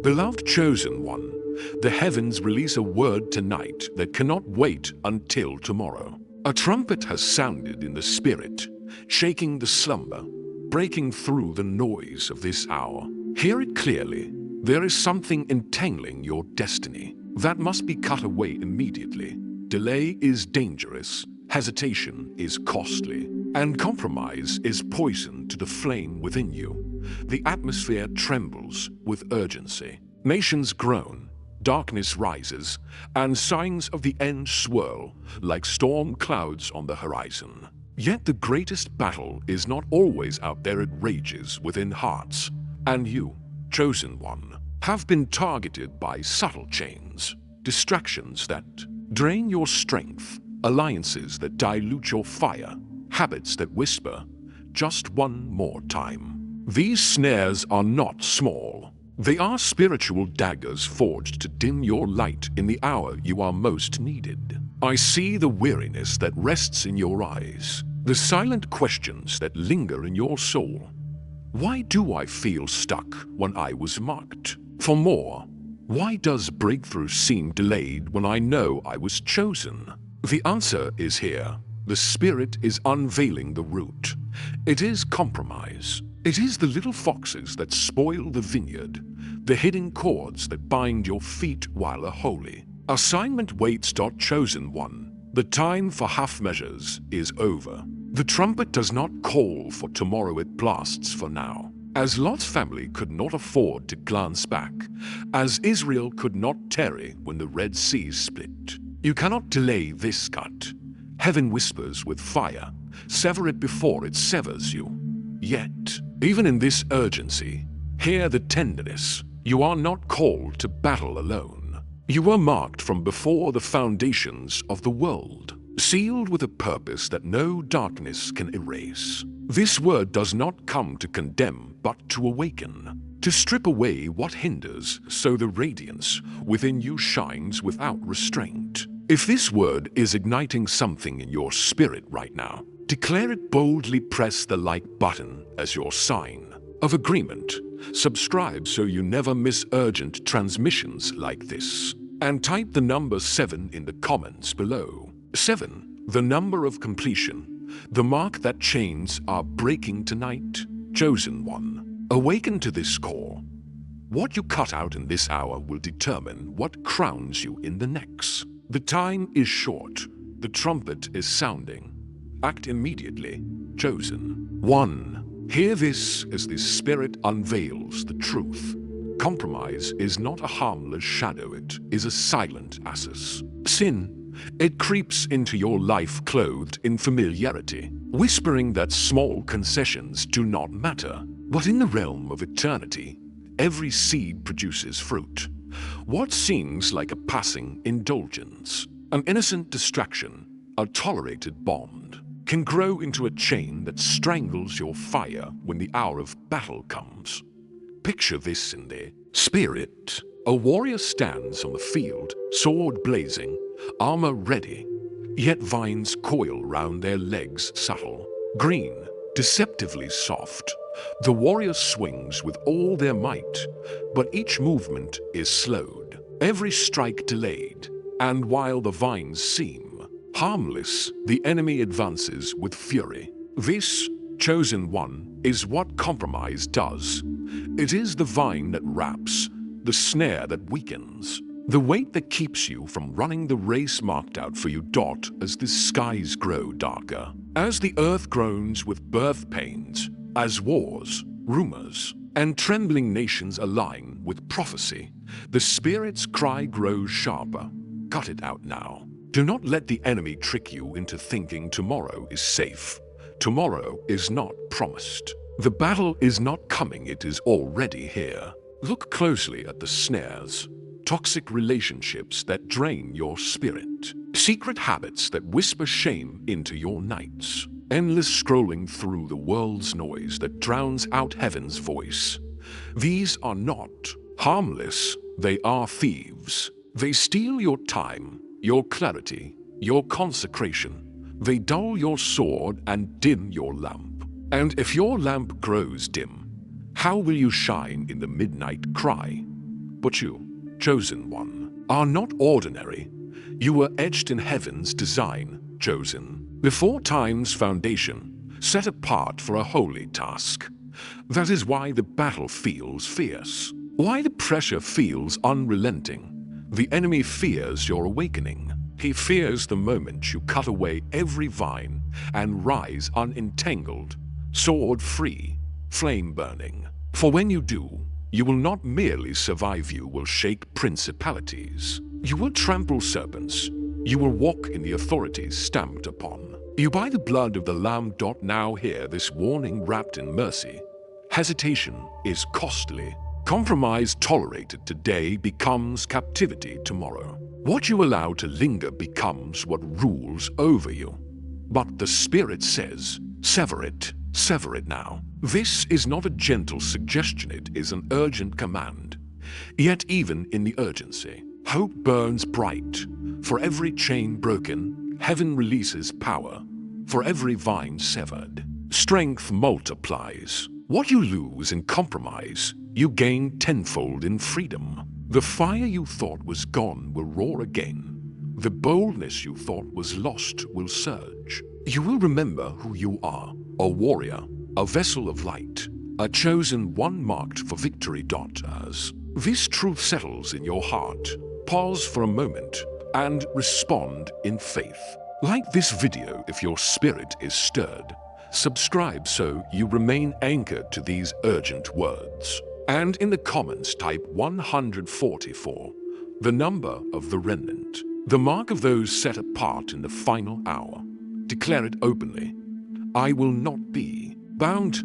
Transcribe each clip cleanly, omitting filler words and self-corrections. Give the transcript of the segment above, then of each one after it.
Beloved chosen one, the heavens release a word tonight that cannot wait until tomorrow. A trumpet has sounded in the spirit, shaking the slumber, breaking through the noise of this hour. Hear it clearly. There is something entangling your destiny that must be cut away immediately. Delay is dangerous, hesitation is costly, and compromise is poison to the flame within you. The atmosphere trembles with urgency. Nations groan, darkness rises, and signs of the end swirl like storm clouds on the horizon. Yet the greatest battle is not always out there, it rages within hearts. And you, chosen one, have been targeted by subtle chains, distractions that drain your strength, alliances that dilute your fire, habits that whisper, just one more time. These snares are not small. They are spiritual daggers forged to dim your light in the hour you are most needed. I see the weariness that rests in your eyes, the silent questions that linger in your soul. Why do I feel stuck when I was marked for more? Why does breakthrough seem delayed when I know I was chosen? The answer is here. The Spirit is unveiling the root. It is compromise. It is the little foxes that spoil the vineyard, the hidden cords that bind your feet while holy. Assignment waits. Chosen one. The time for half measures is over. The trumpet does not call for tomorrow, it blasts for now. As Lot's family could not afford to glance back, as Israel could not tarry when the Red Sea split. You cannot delay this cut. Heaven whispers with fire, sever it before it severs you. Yet, even in this urgency, hear the tenderness. You are not called to battle alone. You were marked from before the foundations of the world, sealed with a purpose that no darkness can erase. This word does not come to condemn, but to awaken, to strip away what hinders, so the radiance within you shines without restraint. If this word is igniting something in your spirit right now, declare it boldly. Press the like button as your sign of agreement. Subscribe so you never miss urgent transmissions like this. And type the number 7 in the comments below. 7, the number of completion, the mark that chains are breaking tonight. Chosen one, awaken to this call. What you cut out in this hour will determine what crowns you in the next. The time is short. The trumpet is sounding. Act immediately. Chosen one. Hear this as the Spirit unveils the truth. Compromise is not a harmless shadow, it is a silent access. Sin, it creeps into your life clothed in familiarity, whispering that small concessions do not matter. But in the realm of eternity, every seed produces fruit. What seems like a passing indulgence, an innocent distraction, a tolerated bond, can grow into a chain that strangles your fire when the hour of battle comes. Picture this in the spirit. A warrior stands on the field, sword blazing, armor ready, yet vines coil round their legs, subtle, green, deceptively soft. The warrior swings with all their might, but each movement is slowed, every strike delayed, and while the vines seem harmless, the enemy advances with fury. This, chosen one, is what compromise does. It is the vine that wraps, the snare that weakens, the weight that keeps you from running the race marked out for you. As the skies grow darker, as the earth groans with birth pains, as wars, rumors, and trembling nations align with prophecy, the Spirit's cry grows sharper. Cut it out now. Do not let the enemy trick you into thinking tomorrow is safe. Tomorrow is not promised. The battle is not coming, it is already here. Look closely at the snares. Toxic relationships that drain your spirit. Secret habits that whisper shame into your nights. Endless scrolling through the world's noise that drowns out heaven's voice. These are not harmless, they are thieves. They steal your time, your clarity, your consecration. They dull your sword and dim your lamp. And if your lamp grows dim, how will you shine in the midnight cry? But you, chosen one, are not ordinary. You were etched in heaven's design, chosen, before time's foundation, set apart for a holy task. That is why the battle feels fierce, why the pressure feels unrelenting. The enemy fears your awakening. He fears the moment you cut away every vine and rise unentangled, sword free, flame burning. For when you do, you will not merely survive, you will shake principalities. You will trample serpents. You will walk in the authorities stamped upon you by the blood of the Lamb. Now hear this warning wrapped in mercy. Hesitation is costly. Compromise tolerated today becomes captivity tomorrow. What you allow to linger becomes what rules over you. But the Spirit says, sever it now. This is not a gentle suggestion, it is an urgent command. Yet even in the urgency, hope burns bright. For every chain broken, heaven releases power. For every vine severed, strength multiplies. What you lose in compromise, you gain tenfold in freedom. The fire you thought was gone will roar again. The boldness you thought was lost will surge. You will remember who you are, a warrior, a vessel of light, a chosen one marked for victory. As this truth settles in your heart, pause for a moment and respond in faith. Like this video if your spirit is stirred. Subscribe so you remain anchored to these urgent words. And in the comments type 144, the number of the remnant, the mark of those set apart in the final hour. Declare it openly. I will not be bound.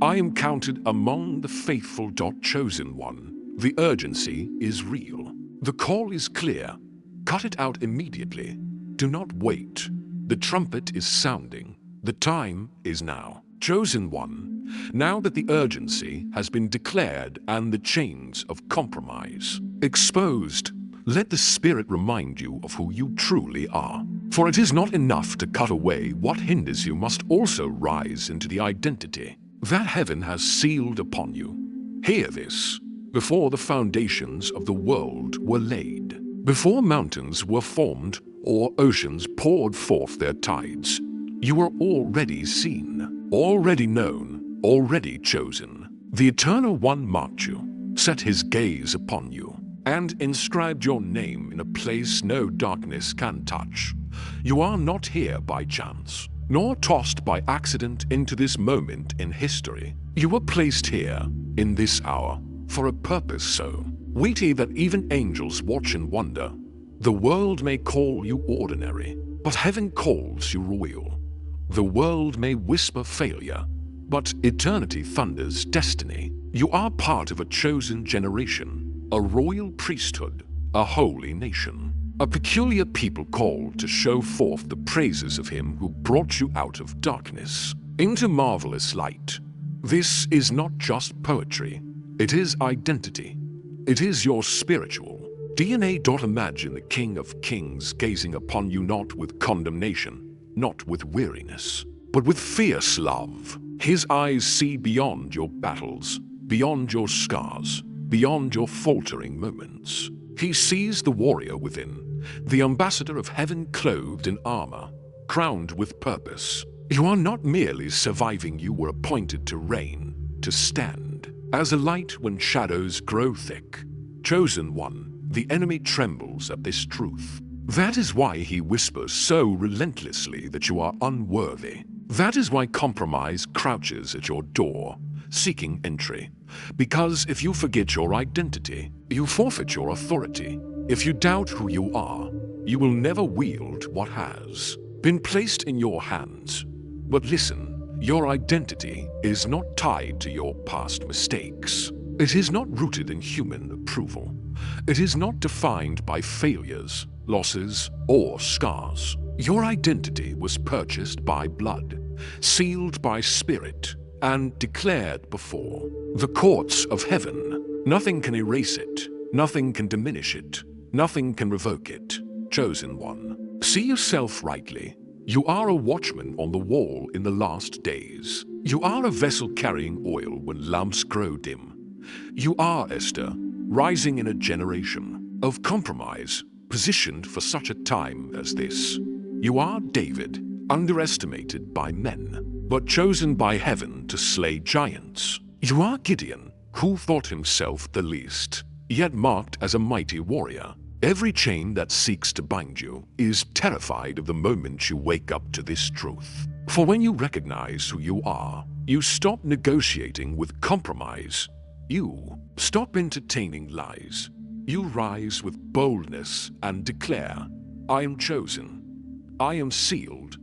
I am counted among the faithful. Chosen one. The urgency is real. The call is clear. Cut it out immediately. Do not wait. The trumpet is sounding. The time is now. Chosen one, now that the urgency has been declared and the chains of compromise exposed, let the Spirit remind you of who you truly are. For it is not enough to cut away what hinders you, must also rise into the identity that heaven has sealed upon you. Hear this. Before the foundations of the world were laid, before mountains were formed or oceans poured forth their tides, you were already seen, already known, already chosen. The Eternal One marked you, set his gaze upon you, and inscribed your name in a place no darkness can touch. You are not here by chance, nor tossed by accident into this moment in history. You were placed here, in this hour, for a purpose so weighty that even angels watch and wonder. The world may call you ordinary, but heaven calls you royal. The world may whisper failure, but eternity thunders destiny. You are part of a chosen generation, a royal priesthood, a holy nation, a peculiar people called to show forth the praises of him who brought you out of darkness into marvelous light. This is not just poetry, it is identity. It is your spiritual DNA. Imagine the King of Kings gazing upon you not with condemnation, not with weariness, but with fierce love. His eyes see beyond your battles, beyond your scars, beyond your faltering moments. He sees the warrior within, the ambassador of heaven clothed in armor, crowned with purpose. You are not merely surviving, you were appointed to reign, to stand as a light when shadows grow thick. Chosen one, the enemy trembles at this truth. That is why he whispers so relentlessly that you are unworthy. That is why compromise crouches at your door, seeking entry. Because if you forget your identity, you forfeit your authority. If you doubt who you are, you will never wield what has been placed in your hands. But listen, your identity is not tied to your past mistakes. It is not rooted in human approval. It is not defined by failures, losses, or scars. Your identity was purchased by blood, sealed by spirit, and declared before the courts of heaven. Nothing can erase it, nothing can diminish it, nothing can revoke it. Chosen one, see yourself rightly. You are a watchman on the wall in the last days. You are a vessel carrying oil when lamps grow dim. You are Esther, rising in a generation of compromise, positioned for such a time as this. You are David, underestimated by men, but chosen by heaven to slay giants. You are Gideon, who thought himself the least, yet marked as a mighty warrior. Every chain that seeks to bind you is terrified of the moment you wake up to this truth. For when you recognize who you are, you stop negotiating with compromise. You stop entertaining lies. You rise with boldness and declare, I am chosen. I am sealed.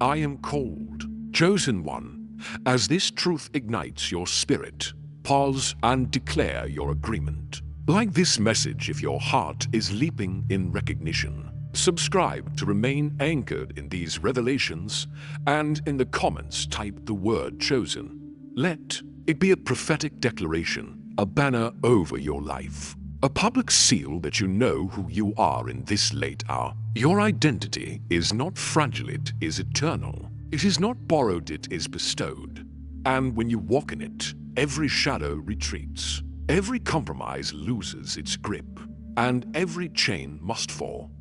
I am called. Chosen one. As this truth ignites your spirit, pause and declare your agreement. Like this message if your heart is leaping in recognition. Subscribe to remain anchored in these revelations, and in the comments type the word chosen. Let it be a prophetic declaration, a banner over your life, a public seal that you know who you are in this late hour. Your identity is not fragile, it is eternal. It is not borrowed, it is bestowed. And when you walk in it, every shadow retreats. Every compromise loses its grip, and every chain must fall.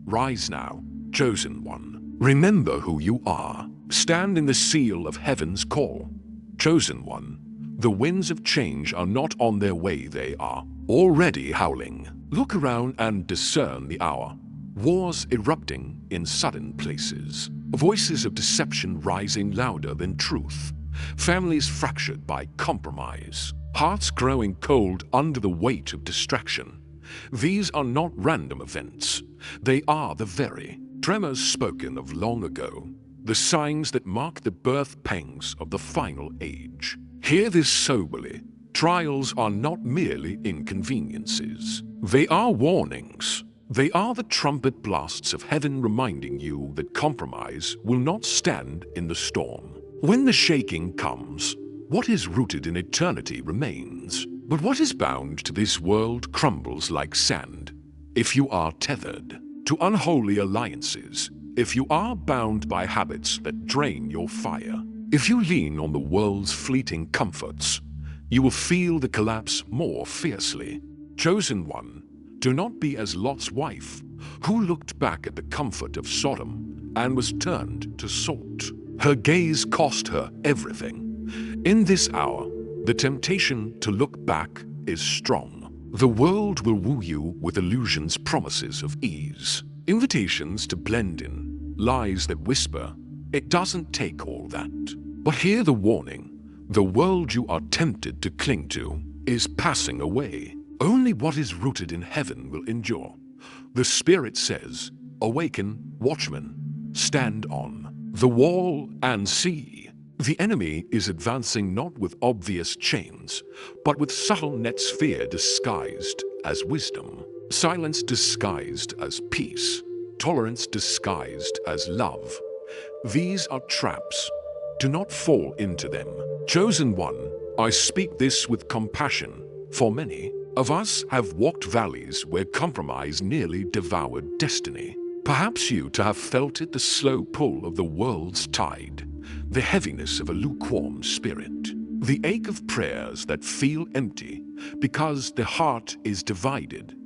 Rise now, chosen one. Remember who you are. Stand in the seal of heaven's call. Chosen one. The winds of change are not on their way, they are already howling. Look around and discern the hour. Wars erupting in sudden places. Voices of deception rising louder than truth. Families fractured by compromise. Hearts growing cold under the weight of distraction. These are not random events. They are the very tremors spoken of long ago, the signs that mark the birth pangs of the final age. Hear this soberly. Trials are not merely inconveniences. They are warnings. They are the trumpet blasts of heaven reminding you that compromise will not stand in the storm. When the shaking comes, what is rooted in eternity remains, but what is bound to this world crumbles like sand. If you are tethered to unholy alliances, if you are bound by habits that drain your fire, if you lean on the world's fleeting comforts, you will feel the collapse more fiercely. Chosen one, do not be as Lot's wife, who looked back at the comfort of Sodom and was turned to salt. Her gaze cost her everything. In this hour, the temptation to look back is strong. The world will woo you with illusions, promises of ease, invitations to blend in, lies that whisper, it doesn't take all that. But hear the warning, the world you are tempted to cling to is passing away. Only what is rooted in heaven will endure. The Spirit says, awaken, watchmen, stand on the wall and see. The enemy is advancing not with obvious chains, but with subtle nets, fear disguised as wisdom, silence disguised as peace, tolerance disguised as love. These are traps. Do not fall into them. Chosen one, I speak this with compassion, for many of us have walked valleys where compromise nearly devoured destiny. Perhaps you to have felt it, the slow pull of the world's tide, the heaviness of a lukewarm spirit, the ache of prayers that feel empty because the heart is divided.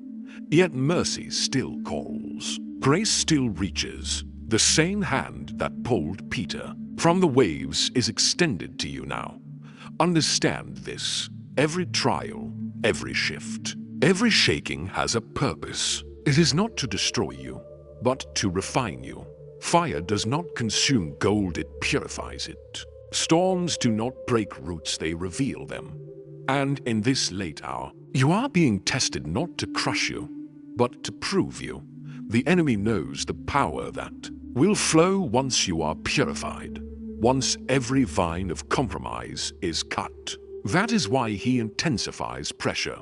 Yet mercy still calls. Grace still reaches. The same hand that pulled Peter from the waves is extended to you now. Understand this. Every trial, every shift, every shaking has a purpose. It is not to destroy you, but to refine you. Fire does not consume gold, it purifies it. Storms do not break roots, they reveal them. And in this late hour, you are being tested not to crush you, but to prove you. The enemy knows the power that will flow once you are purified, once every vine of compromise is cut. That is why he intensifies pressure.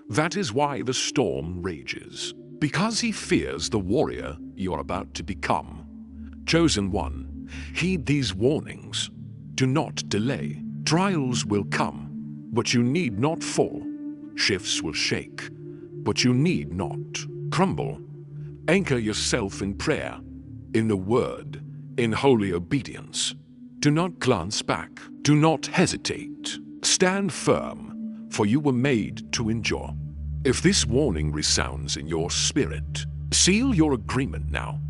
That is why the storm rages. Because he fears the warrior you're about to become. Chosen one, heed these warnings. Do not delay. Trials will come, but you need not fall. Shifts will shake, but you need not crumble. Anchor yourself in prayer, in the word, in holy obedience. Do not glance back. Do not hesitate. Stand firm, for you were made to endure. If this warning resounds in your spirit, seal your agreement now.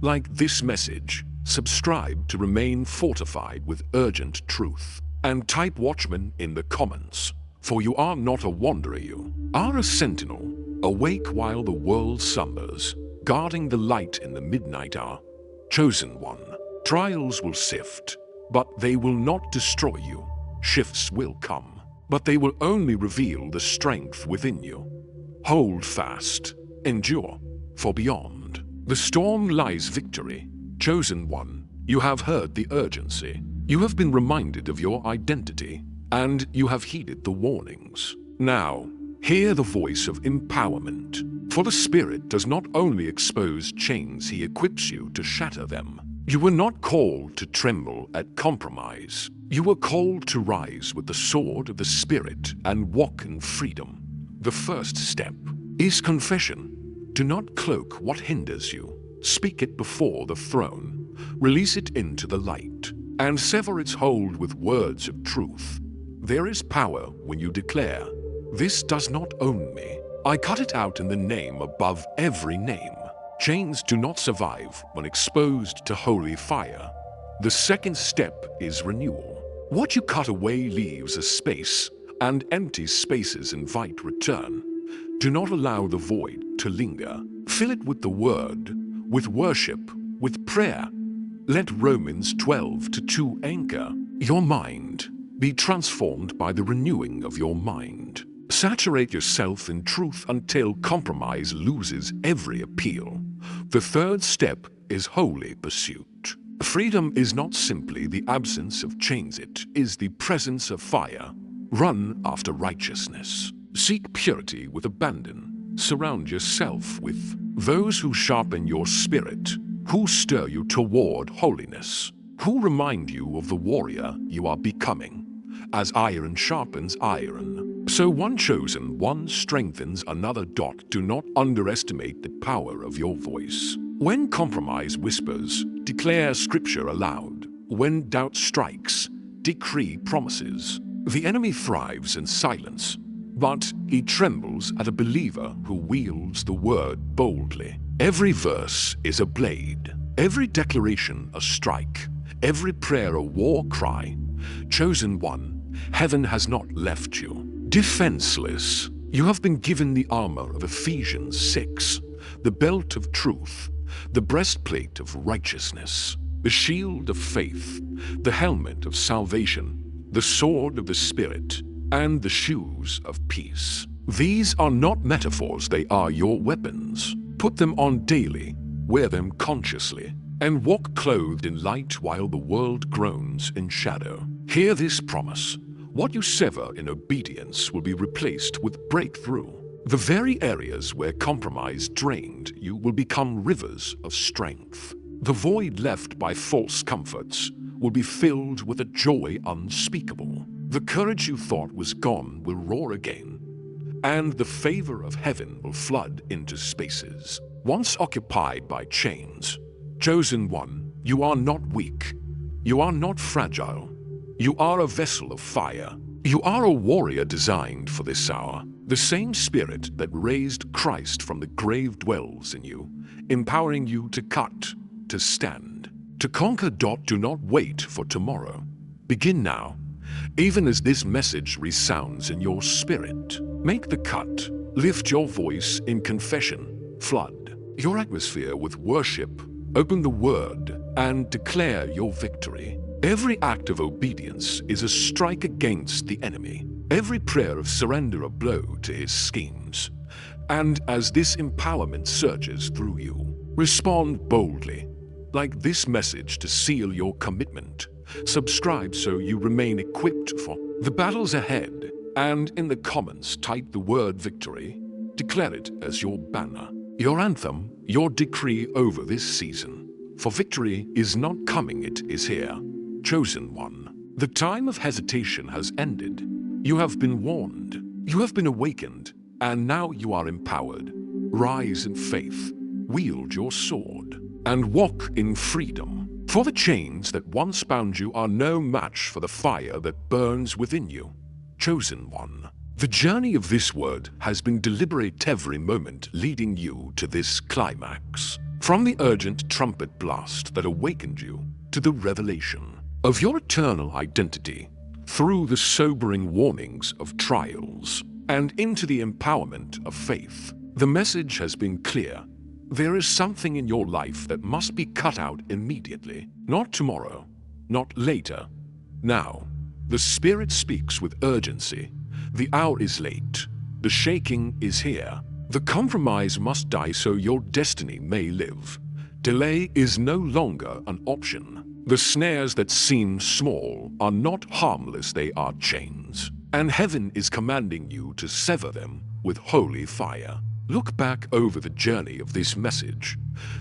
Like this message, subscribe to remain fortified with urgent truth, and type Watchman in the comments. For you are not a wanderer, you are a sentinel, awake while the world slumbers, guarding the light in the midnight hour. Chosen one, trials will sift, but they will not destroy you. Shifts will come, but they will only reveal the strength within you. Hold fast, endure, for beyond the storm lies victory. Chosen one, you have heard the urgency. You have been reminded of your identity, and you have heeded the warnings. Now, hear the voice of empowerment. For the Spirit does not only expose chains, he equips you to shatter them. You were not called to tremble at compromise. You were called to rise with the sword of the Spirit and walk in freedom. The first step is confession. Do not cloak what hinders you. Speak it before the throne. Release it into the light, and sever its hold with words of truth. There is power when you declare, "This does not own me. I cut it out in the name above every name." Chains do not survive when exposed to holy fire. The second step is renewal. What you cut away leaves a space, and empty spaces invite return. Do not allow the void to linger. Fill it with the word, with worship, with prayer. Let Romans 12:2 anchor your mind. Be transformed by the renewing of your mind. Saturate yourself in truth until compromise loses every appeal. The third step is holy pursuit. Freedom is not simply the absence of chains, it is the presence of fire. Run after righteousness. Seek purity with abandon. Surround yourself with those who sharpen your spirit, who stir you toward holiness, who remind you of the warrior you are becoming. As iron sharpens iron, so one chosen one strengthens another. Do not underestimate the power of your voice. When compromise whispers, declare scripture aloud. When doubt strikes, decree promises. The enemy thrives in silence, but he trembles at a believer who wields the word boldly. Every verse is a blade, every declaration a strike, every prayer a war cry. Chosen one, heaven has not left you defenseless. You have been given the armor of Ephesians 6, the belt of truth, the breastplate of righteousness, the shield of faith, the helmet of salvation, the sword of the Spirit, and the shoes of peace. These are not metaphors, they are your weapons. Put them on daily, wear them consciously, and walk clothed in light while the world groans in shadow. Hear this promise: what you sever in obedience will be replaced with breakthrough. The very areas where compromise drained you will become rivers of strength. The void left by false comforts will be filled with a joy unspeakable. The courage you thought was gone will roar again, and the favor of heaven will flood into spaces once occupied by chains. Chosen one, you are not weak. You are not fragile. You are a vessel of fire. You are a warrior designed for this hour. The same Spirit that raised Christ from the grave dwells in you, empowering you to cut, to stand, to conquer. Do not wait for tomorrow. Begin now, even as this message resounds in your spirit. Make the cut. Lift your voice in confession. Flood your atmosphere with worship. Open the word and declare your victory. Every act of obedience is a strike against the enemy. Every prayer of surrender a blow to his schemes. And as this empowerment surges through you, respond boldly, like this message to seal your commitment. Subscribe so you remain equipped for the battles ahead, and in the comments type the word victory. Declare it as your banner, your anthem, your decree over this season. For victory is not coming, it is here. Chosen one, the time of hesitation has ended. You have been warned, you have been awakened, and now you are empowered. Rise in faith, wield your sword, and walk in freedom. For the chains that once bound you are no match for the fire that burns within you. Chosen one, The journey of this word has been deliberate every moment leading you to this climax. From the urgent trumpet blast that awakened you to the revelation of your eternal identity, through the sobering warnings of trials, and into the empowerment of faith, the message has been clear. There is something in your life that must be cut out immediately. Not tomorrow, not later. Now. The Spirit speaks with urgency. The hour is late. The shaking is here. The compromise must die so your destiny may live. Delay is no longer an option. The snares that seem small are not harmless, they are chains. And heaven is commanding you to sever them with holy fire. Look back over the journey of this message.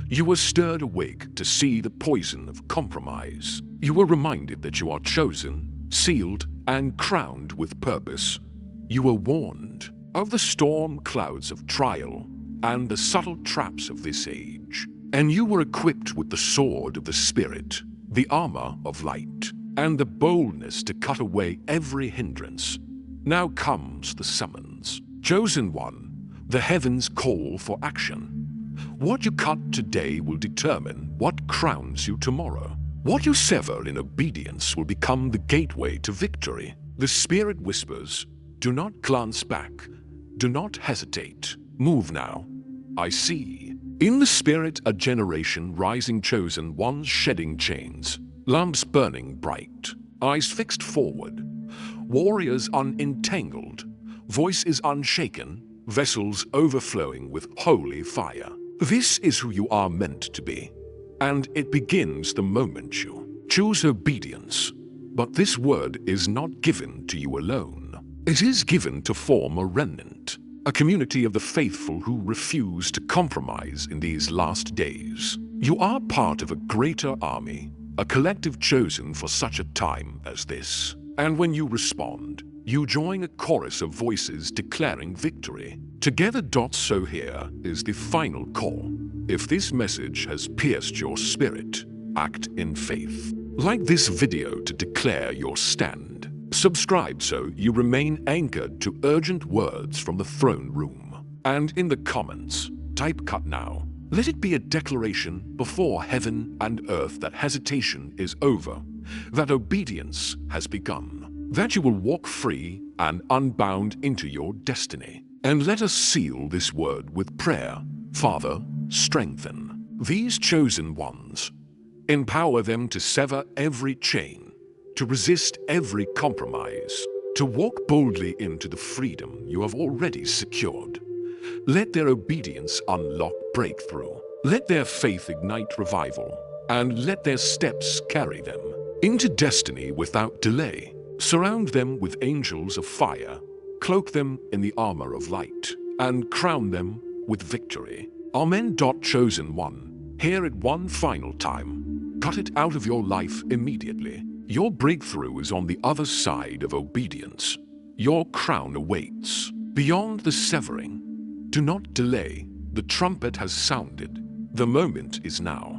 You were stirred awake to see the poison of compromise. You were reminded that you are chosen, sealed, and crowned with purpose. You were warned of the storm clouds of trial and the subtle traps of this age. And you were equipped with the sword of the Spirit, the armor of light, and the boldness to cut away every hindrance. Now comes the summons. Chosen one, the heavens call for action. What you cut today will determine what crowns you tomorrow. What you sever in obedience will become the gateway to victory. The Spirit whispers, do not glance back. Do not hesitate. Move now. I see. In the Spirit, a generation rising, chosen ones shedding chains, lamps burning bright, eyes fixed forward, warriors unentangled, voices unshaken, vessels overflowing with holy fire. This is who you are meant to be, and it begins the moment you choose obedience. But this word is not given to you alone. It is given to form a remnant, a community of the faithful who refuse to compromise in these last days. You are part of a greater army, a collective chosen for such a time as this. And when you respond, you join a chorus of voices declaring victory. Together. So here is the final call. If this message has pierced your spirit, act in faith. Like this video to declare your stand. Subscribe so you remain anchored to urgent words from the throne room. And in the comments, type "cut now." Let it be a declaration before heaven and earth that hesitation is over, that obedience has begun, that you will walk free and unbound into your destiny. And let us seal this word with prayer. Father, strengthen these chosen ones. Empower them to sever every chain, to resist every compromise, to walk boldly into the freedom you have already secured. Let their obedience unlock breakthrough. Let their faith ignite revival, and let their steps carry them into destiny without delay. Surround them with angels of fire, cloak them in the armor of light, and crown them with victory. Amen. Chosen one, hear it one final time. Cut it out of your life immediately. Your breakthrough is on the other side of obedience. Your crown awaits. Beyond the severing, do not delay. The trumpet has sounded. The moment is now.